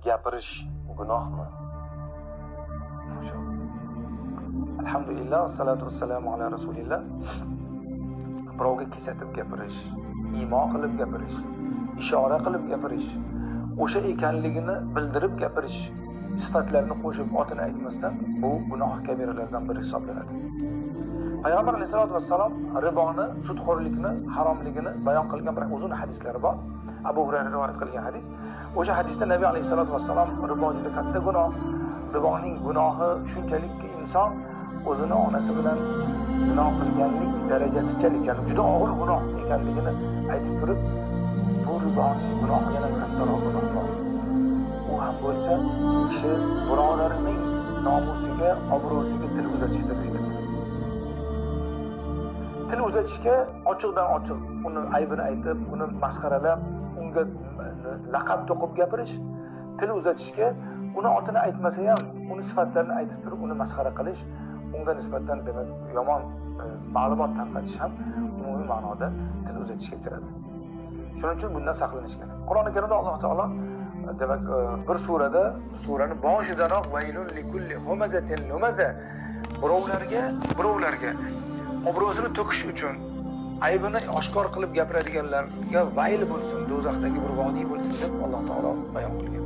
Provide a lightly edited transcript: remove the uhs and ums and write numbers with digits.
gapirish gunohmi? Alhamdulillah, salatu vassalamu ala rasulillah. Birovga kesatib gapirish, imo qilib gapirish, ishora qilib gapirish, o'sha ekanligini bildirib gapirish, sifatlarini qo'shib otini aytmasdan bu gunoh kabiralardan biri hisoblanadi. Payg'ambar alayhisolatu vassalom riboni, sudxo'rlikni haromligini bayon qilgan bir uzun hadislari bor. Abu Hurayra rivoyat qilgan hadis. O'sha hadisda Nabiy alayhisolatu vassalom ribo juda katta gunoh, riboning gunohi shunchalikki inson o'zini onasi bilan zino qilganlik darajasichalik, ya'ni juda og'ir gunoh ekanligini aytib turib, bu riboning gunohidan ham kattaroq gunoh bor. U ham bo'lsa kishi birodarining nomusiga, obro'siga til uzatishdir deganlar. Til uzatishga ochiqdan ochiq uni aybini aytib, uni masxaralab, unga laqab to'qib gapirish, til uzatishga uni otini aytmasa ham, uni sifatlarini aytib turib, uni masxara qilish, unga nisbatan demak yomon ma'lumot tarqatish ham umumiy ma'noda til uzatishga kiradi. Shuning uchun bundan saqlanish kerak. Qur'oni Karimda Alloh taolo demak bir surada, surani boshidanoq vaylun likulli humazatin lumaza, birovlarga obro'sini to'kish uchun aybini oshkor qilib gapiradiganlarga vayl bo'lsin, do'zaxdagi bir vodiy bo'lsin deb Alloh taolo bayon qilgan.